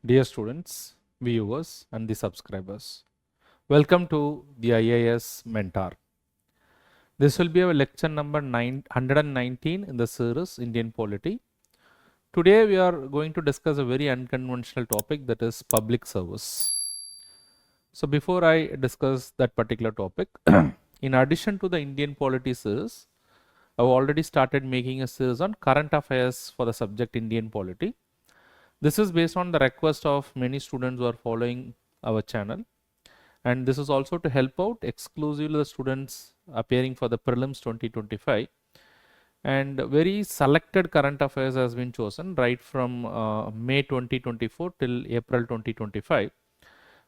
Dear students, viewers and the subscribers, welcome to the IAS Mentor. This will be our lecture number 919 in the series Indian Polity. Today we are going to discuss a very unconventional topic, that is public service. So before I discuss that particular topic, in addition to the Indian Polity Series, I have already started making a series on current affairs for the subject Indian Polity. This is based on the request of many students who are following our channel, and this is also to help out exclusively the students appearing for the prelims 2025, and very selected current affairs has been chosen right from May 2024 till April 2025.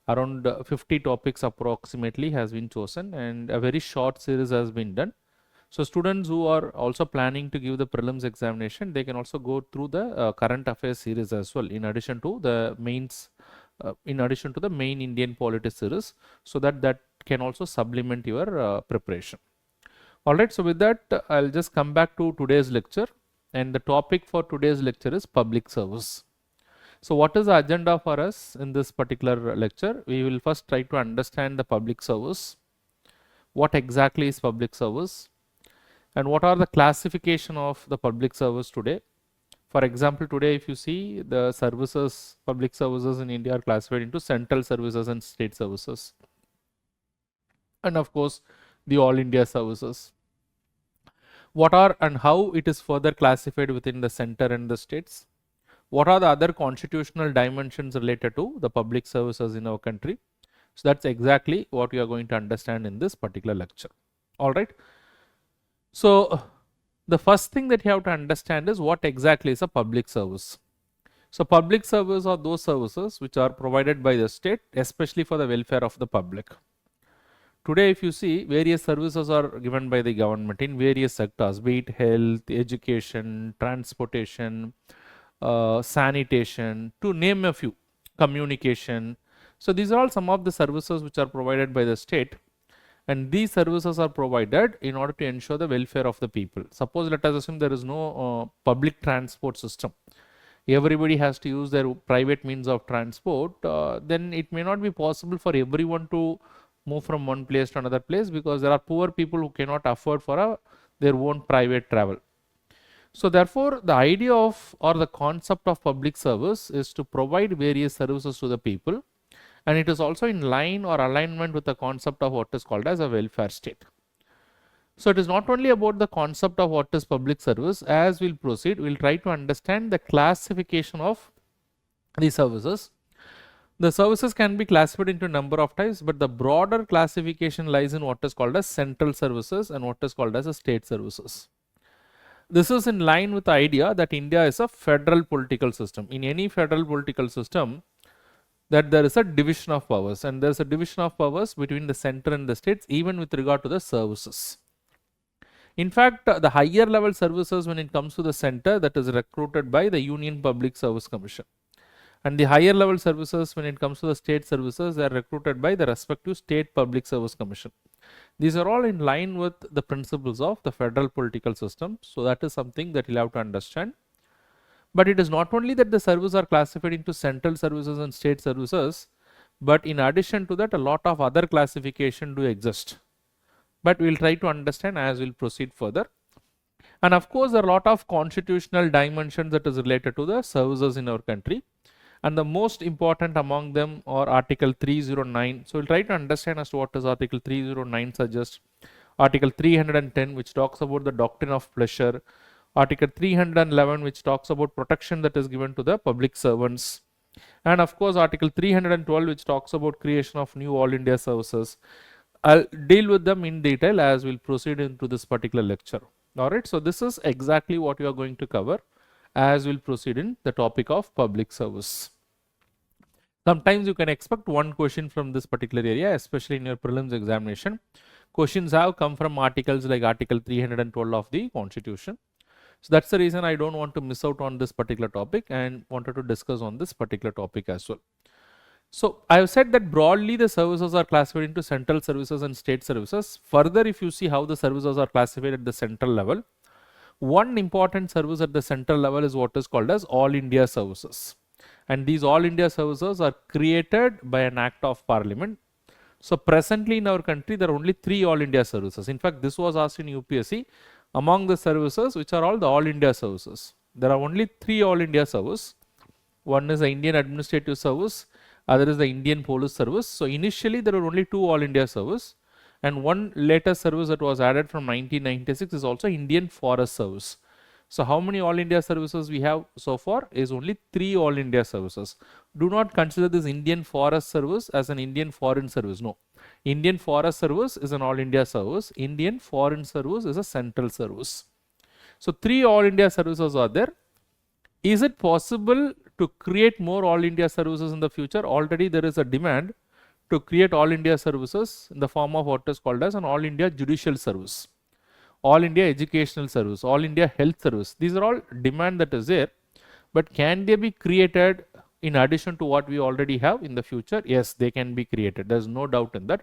Around 50 topics approximately has been chosen, and a very short series has been done. So students who are also planning to give the prelims examination, they can also go through the current affairs series as well, in addition to the mains, main Indian Polity series, so that can also supplement your preparation. All right, so with that, I'll just come back to today's lecture, and the topic for today's lecture is public service. So what is the agenda for us in this particular lecture? We will first try to understand the public service. What exactly is public service? And what are the classification of the public service today? For example, today if you see the services, public services in India are classified into central services and state services. And of course, the all India services. What are and how it is further classified within the center and the states? What are the other constitutional dimensions related to the public services in our country? So that's exactly what we are going to understand in this particular lecture. All right. So the first thing that you have to understand is what exactly is a public service. So public service are those services which are provided by the state, especially for the welfare of the public. Today, if you see, various services are given by the government in various sectors, be it health, education, transportation, sanitation, to name a few, communication. So these are all some of the services which are provided by the state. And these services are provided in order to ensure the welfare of the people. Suppose let us assume there is no public transport system. Everybody has to use their private means of transport. Then it may not be possible for everyone to move from one place to another place, because there are poor people who cannot afford for their own private travel. So therefore, the idea of or the concept of public service is to provide various services to the people. And it is also in line or alignment with the concept of what is called as a welfare state. So it is not only about the concept of what is public service. As we'll proceed, we'll try to understand the classification of these services. The services can be classified into a number of types, but the broader classification lies in what is called as central services and what is called as a state services. This is in line with the idea that India is a federal political system. In any federal political system, that there is a division of powers, and there is a division of powers between the center and the states, even with regard to the services. In fact, the higher level services when it comes to the center, that is recruited by the Union Public Service Commission, and the higher level services when it comes to the state services, they are recruited by the respective state public service commission. These are all in line with the principles of the federal political system. So that is something that you'll have to understand. But it is not only that the services are classified into central services and state services, but in addition to that, a lot of other classification do exist. But we will try to understand as we will proceed further. And of course, there are a lot of constitutional dimensions that is related to the services in our country. And the most important among them are Article 309. So we'll try to understand as to what is Article 309 suggests. Article 310, which talks about the doctrine of pleasure. Article 311, which talks about protection that is given to the public servants. And of course, Article 312, which talks about creation of new all India services. I'll deal with them in detail as we'll proceed into this particular lecture. All right, so this is exactly what we are going to cover as we'll proceed in the topic of public service. Sometimes you can expect one question from this particular area, especially in your prelims examination. Questions have come from articles like Article 312 of the Constitution. So that's the reason I don't want to miss out on this particular topic and wanted to discuss on this particular topic as well. So I have said that broadly the services are classified into central services and state services. Further, if you see how the services are classified at the central level, one important service at the central level is what is called as all India services. And these all India services are created by an act of parliament. So presently in our country, there are only 3 all India services. In fact, this was asked in UPSC among the services which are all the all India services. There are only 3 all India services. One is the Indian Administrative Service, other is the Indian Police Service. So initially there were only 2 all India service, and one later service that was added from 1996 is also Indian Forest Service. So how many all India services we have so far is only 3 all India services. Do not consider this Indian Forest Service as an Indian Foreign Service. No. Indian Forest Service is an all India service. Indian Foreign Service is a central service. So 3 all India services are there. Is it possible to create more all India services in the future? Already there is a demand to create all India services in the form of what is called as an all India judicial service, all India educational service, all India health service. These are all demand that is there, but can they be created in addition to what we already have in the future? Yes, they can be created. There is no doubt in that.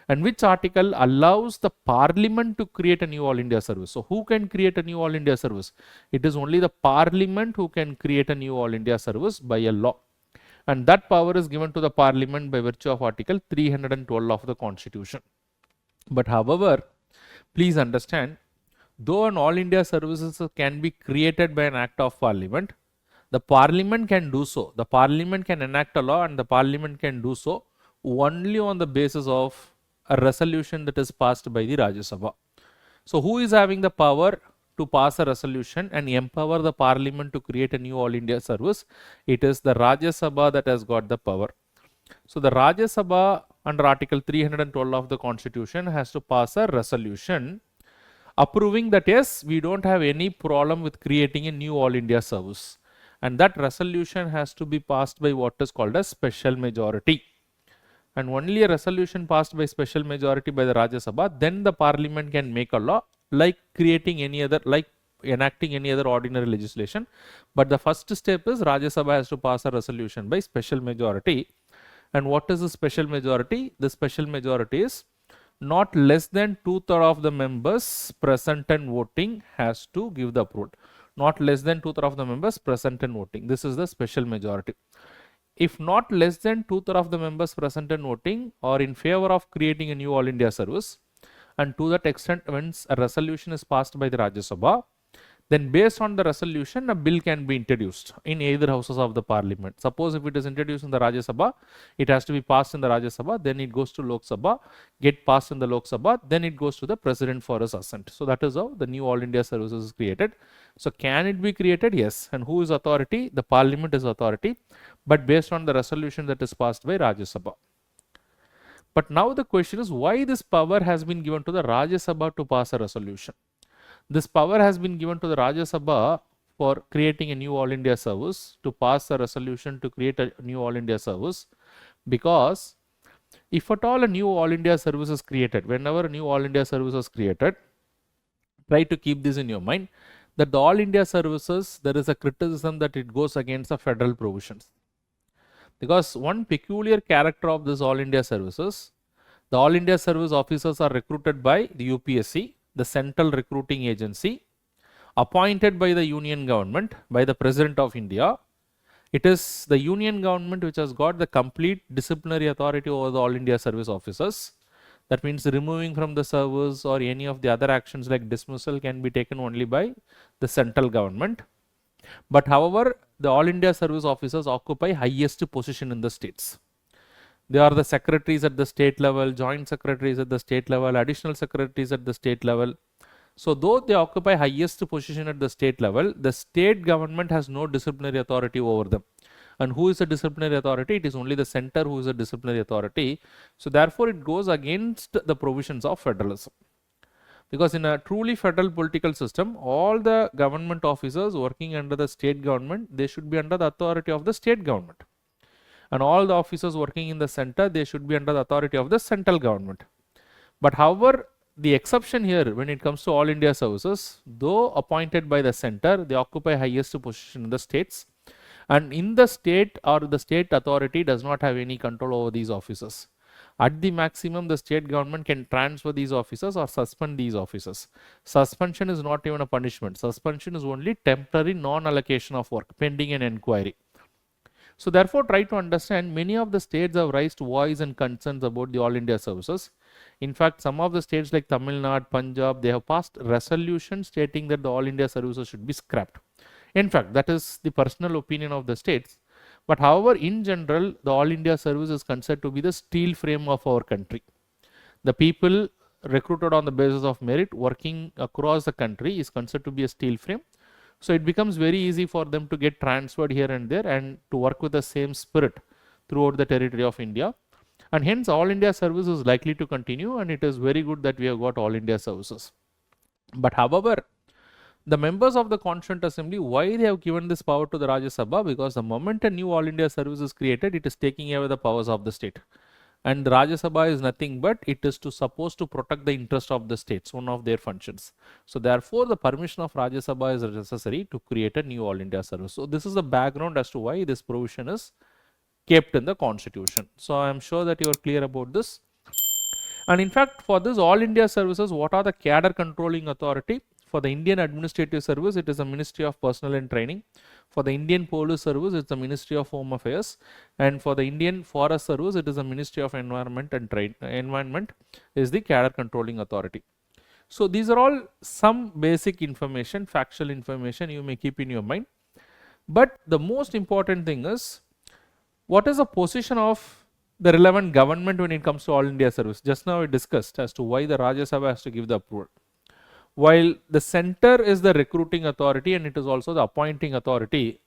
And which article allows the parliament to create a new all India service? So who can create a new all India service? It is only the parliament who can create a new all India service by a law. And that power is given to the parliament by virtue of article 312 of the constitution. But however, please understand, though an all India services can be created by an act of parliament, the parliament can do so. The parliament can enact a law, and the parliament can do so only on the basis of a resolution that is passed by the Rajya Sabha. So who is having the power to pass a resolution and empower the parliament to create a new all India service? It is the Rajya Sabha that has got the power. So the Rajya Sabha under article 312 of the constitution has to pass a resolution approving that yes, we don't have any problem with creating a new all India service. And that resolution has to be passed by what is called a special majority. And only a resolution passed by special majority by the Rajya Sabha, then the parliament can make a law like creating any other, like enacting any other ordinary legislation. But the first step is Rajya Sabha has to pass a resolution by special majority. And what is the special majority? The special majority is not less than 2/3 of the members present and voting has to give the approval. Not less than 2/3 of the members present and voting. This is the special majority. If not less than 2/3 of the members present and voting or in favor of creating a new all India service, and to that extent when a resolution is passed by the Rajya Sabha, then based on the resolution a bill can be introduced in either houses of the parliament. Suppose if it is introduced in the Rajya Sabha, it has to be passed in the Rajya Sabha, then it goes to Lok Sabha, get passed in the Lok Sabha, then it goes to the president for his assent. So that is how the new all India services is created. So can it be created? Yes. And who is authority? The parliament is authority, but based on the resolution that is passed by Rajya Sabha. But now the question is why this power has been given to the Rajya Sabha to pass a resolution. This power has been given to the Rajya Sabha for creating a new all India service, to pass a resolution to create a new all India service, because if at all a new all India service is created, whenever a new all India service is created, try to keep this in your mind, that the all India services, there is a criticism that it goes against the federal provisions. Because one peculiar character of this all India services, the all India service officers are recruited by the UPSC, the central recruiting agency, appointed by the union government, by the President of India. It is the union government which has got the complete disciplinary authority over the all India service officers. That means removing from the service or any of the other actions like dismissal can be taken only by the central government. But however, the all India service officers occupy highest position in the states. They are the secretaries at the state level, joint secretaries at the state level, additional secretaries at the state level. So though they occupy highest position at the state level, the state government has no disciplinary authority over them. And who is the disciplinary authority? It is only the center who is the disciplinary authority. So therefore it goes against the provisions of federalism. Because in a truly federal political system, all the government officers working under the state government, they should be under the authority of the state government. And all the officers working in the center, they should be under the authority of the central government. But however, the exception here when it comes to all India services, though appointed by the center, they occupy highest position in the states. And in the state or the state authority does not have any control over these officers. At the maximum, the state government can transfer these officers or suspend these officers. Suspension is not even a punishment. Suspension is only temporary non-allocation of work pending an inquiry. So therefore, try to understand, many of the states have raised voice and concerns about the All India services. In fact, some of the states like Tamil Nadu, Punjab, they have passed resolutions stating that the All India services should be scrapped. In fact, that is the personal opinion of the states. But however, in general, the All India service is considered to be the steel frame of our country. The people recruited on the basis of merit working across the country is considered to be a steel frame. So it becomes very easy for them to get transferred here and there and to work with the same spirit throughout the territory of India. And hence All India service is likely to continue, and it is very good that we have got All India services. But however, the members of the Constituent Assembly, why they have given this power to the Rajya Sabha? Because the moment a new All India service is created, it is taking away the powers of the state. And the Rajya Sabha is nothing but it is supposed to protect the interest of the states, one of their functions. So therefore, the permission of Rajya Sabha is necessary to create a new All India service. So this is the background as to why this provision is kept in the constitution. So I am sure that you are clear about this. And in fact, for this All India services, what are the cadre controlling authority? For the Indian Administrative Service, it is the Ministry of Personnel and Training. For the Indian Police Service, it's the Ministry of Home Affairs. And for the Indian Forest Service, it is the Ministry of Environment and Trade. Environment is the cadre controlling authority. So these are all some basic information, factual information you may keep in your mind. But the most important thing is, what is the position of the relevant government when it comes to All India service? Just now we discussed as to why the Rajya Sabha has to give the approval. While the center is the recruiting authority and it is also the appointing authority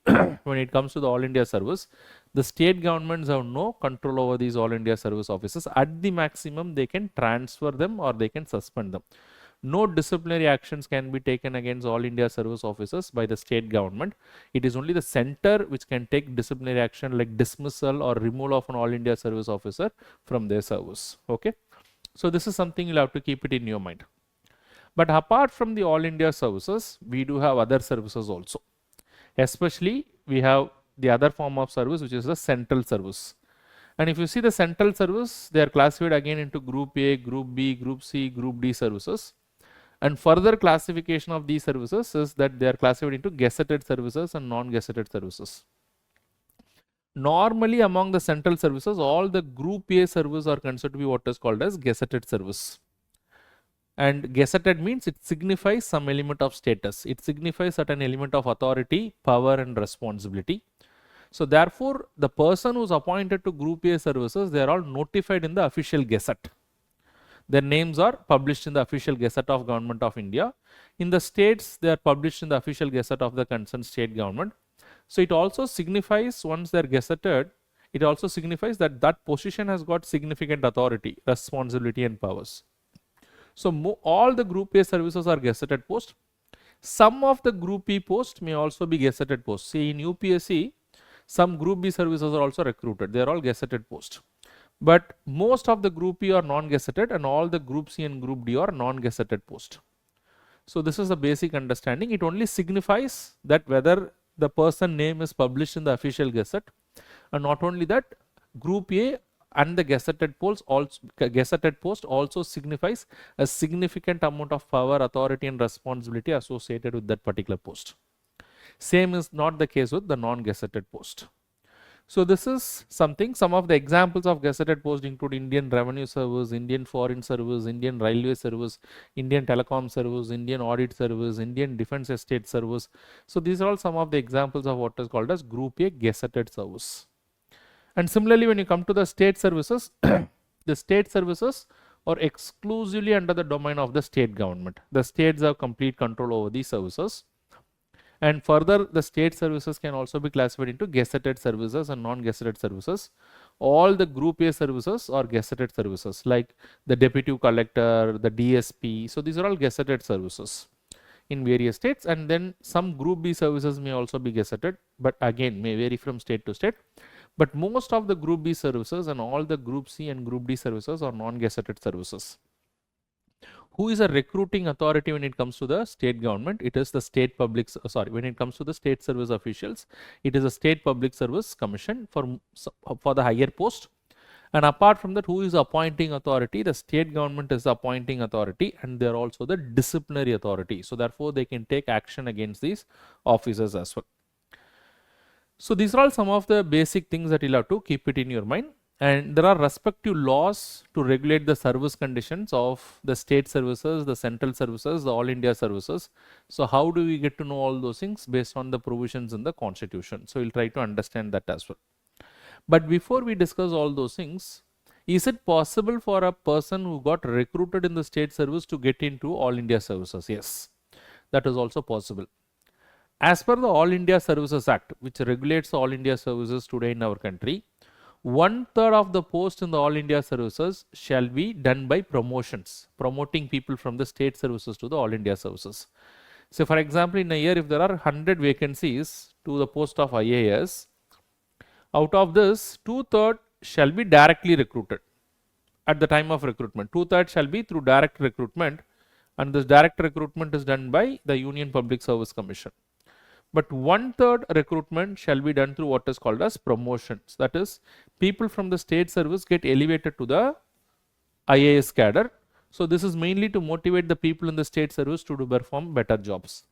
when it comes to the All India service, the state governments have no control over these All India service officers. At the maximum, they can transfer them or they can suspend them. No disciplinary actions can be taken against All India service officers by the state government. It is only the center which can take disciplinary action like dismissal or removal of an All India service officer from their service. Okay. So this is something you'll have to keep it in your mind. But apart from the All India services, we do have other services also. Especially, we have the other form of service, which is the central service. And if you see the central service, they are classified again into Group A, Group B, Group C, Group D services. And further classification of these services is that they are classified into gazetted services and non-gazetted services. Normally, among the central services, all the Group A services are considered to be what is called as gazetted service. And gazetted means it signifies some element of status. It signifies certain element of authority, power and responsibility. So therefore, the person who is appointed to Group A services, they are all notified in the official gazette. Their names are published in the official gazette of Government of India. In the states, they are published in the official gazette of the concerned state government. So it also signifies, once they are gazetted, it also signifies that that position has got significant authority, responsibility and powers. So all the Group A services are gazetted posts. Some of the Group B posts may also be gazetted posts. See, in UPSC, some Group B services are also recruited. They are all gazetted posts. But most of the Group B are non-gazetted and all the Group C and Group D are non-gazetted posts. So this is the basic understanding. It only signifies that whether the person name is published in the official gazette, and not only that, Group A and the gazetted post also signifies a significant amount of power, authority and responsibility associated with that particular post. Same is not the case with the non-gazetted post. So this is something. Some of the examples of gazetted posts include Indian Revenue Service, Indian Foreign Service, Indian Railway Service, Indian Telecom Service, Indian Audit Service, Indian Defence Estate Service. So these are all some of the examples of what is called as Group A gazetted service. And similarly, when you come to the state services, the state services are exclusively under the domain of the state government. The states have complete control over these services. And further, the state services can also be classified into gazetted services and non-gazetted services. All the Group A services are gazetted services, like the Deputy Collector, the DSP. So these are all gazetted services in various states. And then some Group B services may also be gazetted, but again may vary from state to state. But most of the Group B services and all the Group C and Group D services are non-gazetted services. Who is a recruiting authority when it comes to the state government? It is the state public, when it comes to the state service officials, it is a state public service commission for the higher post. And apart from that, who is appointing authority? The state government is the appointing authority and they are also the disciplinary authority. So therefore, they can take action against these officers as well. So these are all some of the basic things that you'll have to keep it in your mind. And there are respective laws to regulate the service conditions of the state services, the central services, the all India services. So how do we get to know all those things? Based on the provisions in the constitution. So we'll try to understand that as well. But before we discuss all those things, is it possible for a person who got recruited in the state service to get into all India services? Yes, that is also possible. As per the All India Services Act, which regulates all India services today in our country, 1/3 of the post in the All India services shall be done by promotions, promoting people from the state services to the All India services. So, for example, in a year, if there are 100 vacancies to the post of IAS, out of this, 2/3 shall be directly recruited at the time of recruitment. 2/3 shall be through direct recruitment, and this direct recruitment is done by the Union Public Service Commission. But 1/3 recruitment shall be done through what is called as promotions. That is, people from the state service get elevated to the IAS cadre. So this is mainly to motivate the people in the state service to perform better jobs.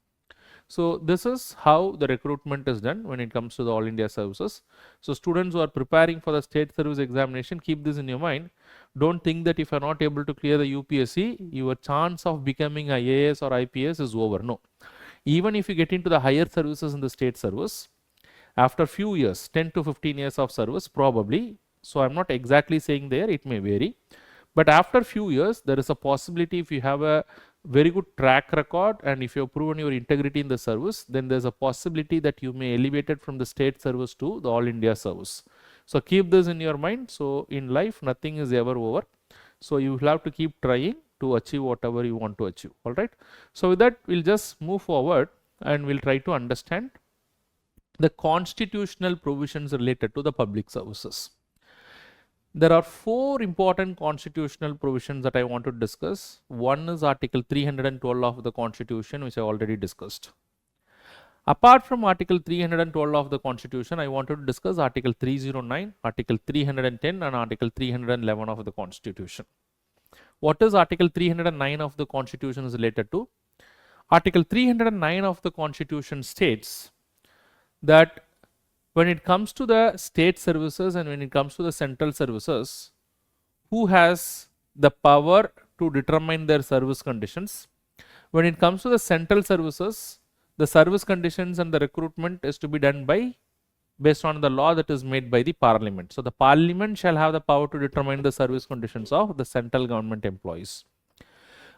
So this is how the recruitment is done when it comes to the All India services. So students who are preparing for the state service examination, keep this in your mind. Don't think that if you are not able to clear the UPSC, your chance of becoming IAS or IPS is over. No. Even if you get into the higher services in the state service, after few years, 10 to 15 years of service, probably, so I'm not exactly saying there, it may vary, but after few years, there is a possibility if you have a very good track record and if you have proven your integrity in the service, then there's a possibility that you may elevate it from the state service to the All India service. So keep this in your mind. So in life, nothing is ever over. So you will have to keep trying to achieve whatever you want to achieve. All right. So with that, we'll just move forward and we'll try to understand the constitutional provisions related to the public services. There are 4 important constitutional provisions that I want to discuss. One is Article 312 of the Constitution, which I already discussed. Apart from Article 312 of the Constitution, I wanted to discuss Article 309, Article 310 and Article 311 of the Constitution. What is Article 309 of the Constitution is related to? Article 309 of the Constitution states that when it comes to the state services and when it comes to the central services, who has the power to determine their service conditions? When it comes to the central services, the service conditions and the recruitment is to be done by based on the law that is made by the parliament. So the parliament shall have the power to determine the service conditions of the central government employees.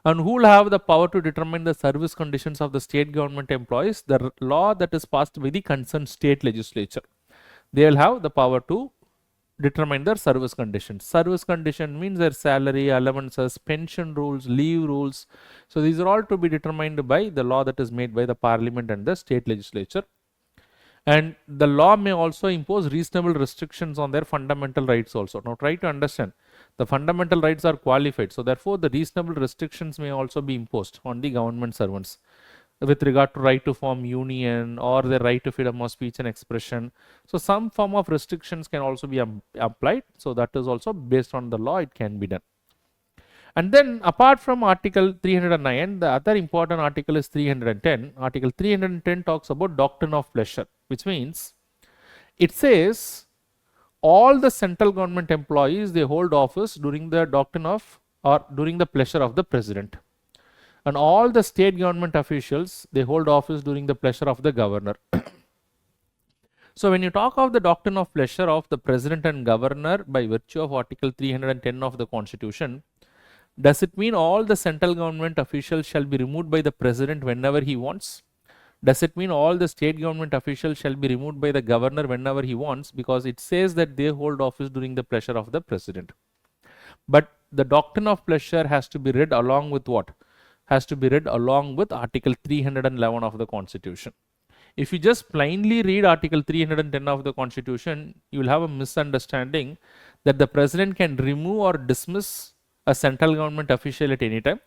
And who will have the power to determine the service conditions of the state government employees? The law that is passed by the concerned state legislature. They will have the power to determine their service conditions. Service condition means their salary, allowances, pension rules, leave rules. So these are all to be determined by the law that is made by the parliament and the state legislature. And the law may also impose reasonable restrictions on their fundamental rights also. Now try to understand, the fundamental rights are qualified. So therefore the reasonable restrictions may also be imposed on the government servants with regard to right to form union or the right to freedom of speech and expression. So some form of restrictions can also be applied. So that is also based on the law, it can be done. And then apart from Article 309, the other important article is 310. Article 310 talks about doctrine of pleasure, which means it says all the central government employees, they hold office during the doctrine of or during the pleasure of the president. And all the state government officials, they hold office during the pleasure of the governor. So when you talk of the doctrine of pleasure of the president and governor by virtue of Article 310 of the Constitution, does it mean all the central government officials shall be removed by the president whenever he wants? Does it mean all the state government officials shall be removed by the governor whenever he wants? Because it says that they hold office during the pleasure of the president. But the doctrine of pleasure has to be read along with what? Has to be read along with Article 311 of the Constitution. If you just plainly read Article 310 of the Constitution, you will have a misunderstanding that the president can remove or dismiss a central government official at any time,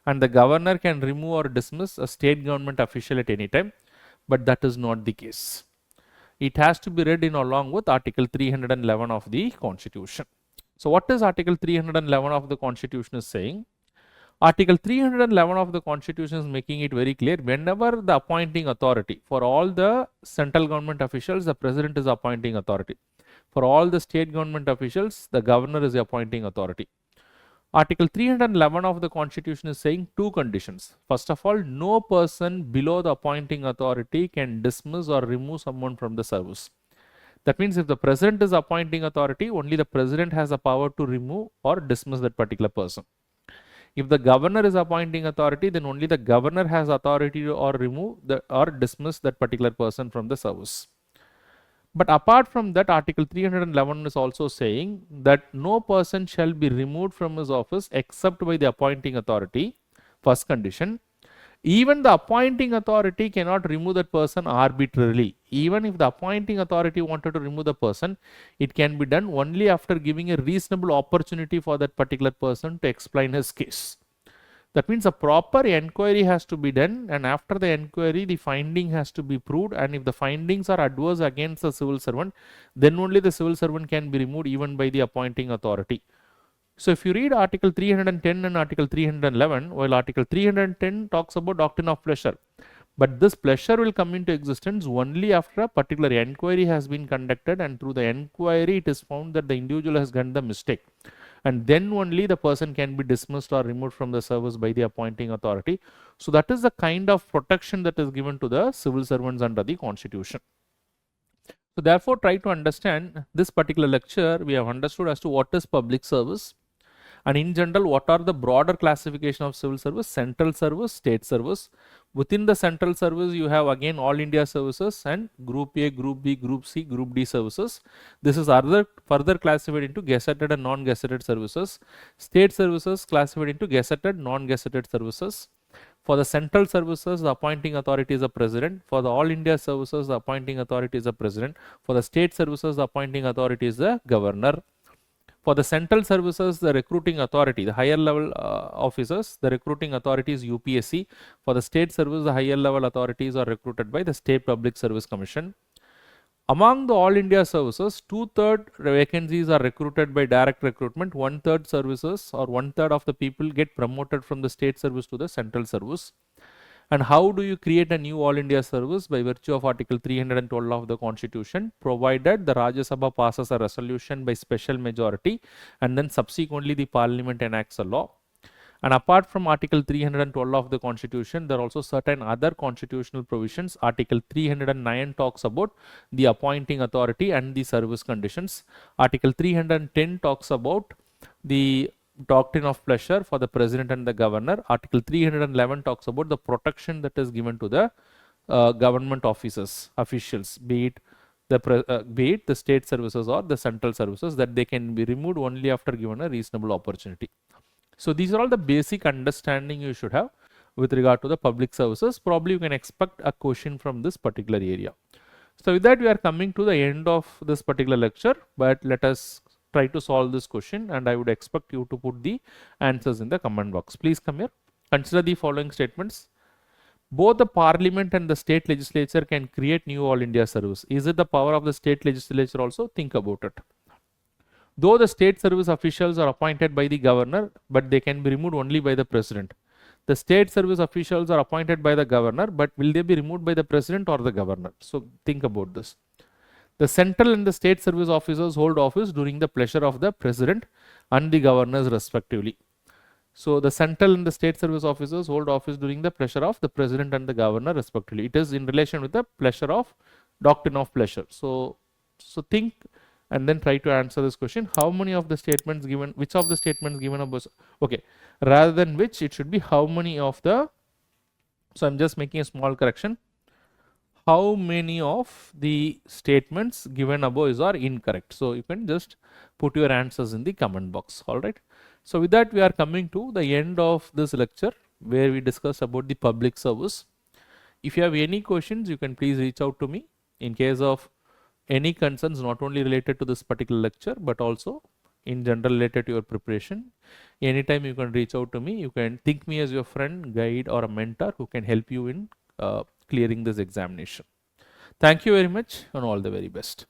and the governor can remove or dismiss a state government official at any time, but that is not the case. It has to be read in along with Article 311 of the Constitution. So what is Article 311 of the Constitution is saying? Article 311 of the Constitution is making it very clear, whenever the appointing authority, for all the central government officials, the president is appointing authority. For all the state government officials, the governor is the appointing authority. Article 311 of the Constitution is saying two conditions. First of all, no person below the appointing authority can dismiss or remove someone from the service. That means if the president is appointing authority, only the president has the power to remove or dismiss that particular person. If the governor is appointing authority, then only the governor has authority to or remove or dismiss that particular person from the service. But apart from that, Article 311 is also saying that no person shall be removed from his office except by the appointing authority. First condition. Even the appointing authority cannot remove that person arbitrarily. Even if the appointing authority wanted to remove the person, it can be done only after giving a reasonable opportunity for that particular person to explain his case. That means a proper enquiry has to be done, and after the enquiry, the finding has to be proved, and if the findings are adverse against the civil servant, then only the civil servant can be removed even by the appointing authority. So if you read Article 310 and Article 311, while Article 310 talks about doctrine of pleasure, but this pleasure will come into existence only after a particular enquiry has been conducted, and through the enquiry it is found that the individual has done the mistake, and then only the person can be dismissed or removed from the service by the appointing authority. So that is the kind of protection that is given to the civil servants under the Constitution. So therefore, try to understand this particular lecture. We have understood as to what is public service, and in general, what are the broader classification of civil service: central service, state service. Within the central service, you have again all India services and Group A, Group B, Group C, Group D services. This is further classified into gazetted and non-gazetted services. State services classified into gazetted, non-gazetted services. For the central services, the appointing authority is the president. For the all India services, the appointing authority is the president. For the state services, the appointing authority is the governor. For the central services, the recruiting authority, the higher level officers, the recruiting authority is UPSC. For the state service, the higher level authorities are recruited by the State Public Service Commission. Among the all India services, 2/3 vacancies are recruited by direct recruitment. 1/3 services or 1/3 of the people get promoted from the state service to the central service. And how do you create a new all India service? By virtue of Article 312 of the Constitution, provided the Rajya Sabha passes a resolution by special majority, and then subsequently the Parliament enacts a law. And apart from Article 312 of the Constitution, there are also certain other constitutional provisions. Article 309 talks about the appointing authority and the service conditions. Article 310 talks about the doctrine of pleasure for the president and the governor. Article 311 talks about the protection that is given to the government officials, be it the state services or the central services, that they can be removed only after given a reasonable opportunity. So these are all the basic understanding you should have with regard to the public services. Probably you can expect a question from this particular area. So with that, we are coming to the end of this particular lecture, but let us try to solve this question, and I would expect you to put the answers in the comment box. Please come here. Consider the following statements. Both the Parliament and the state legislature can create new all India service. Is it the power of the state legislature also? Think about it. Though the state service officials are appointed by the governor, but they can be removed only by the president. The state service officials are appointed by the governor, but will they be removed by the president or the governor? So think about this. The central and the state service officers hold office during the pleasure of the president and the governors respectively. So the central and the state service officers hold office during the pleasure of the president and the governor respectively. It is in relation with the pleasure of doctrine of pleasure. So think and then try to answer this question. How many of the statements given, which of the statements given above? Okay, rather than which, it should be how many of the, so I'm just making a small correction. How many of the statements given above are incorrect? So you can just put your answers in the comment box. All right. So with that, we are coming to the end of this lecture where we discussed about the public service. If you have any questions, you can please reach out to me in case of any concerns, not only related to this particular lecture, but also in general related to your preparation. Anytime you can reach out to me. You can think me as your friend, guide, or a mentor who can help you in clearing this examination. Thank you very much and all the very best.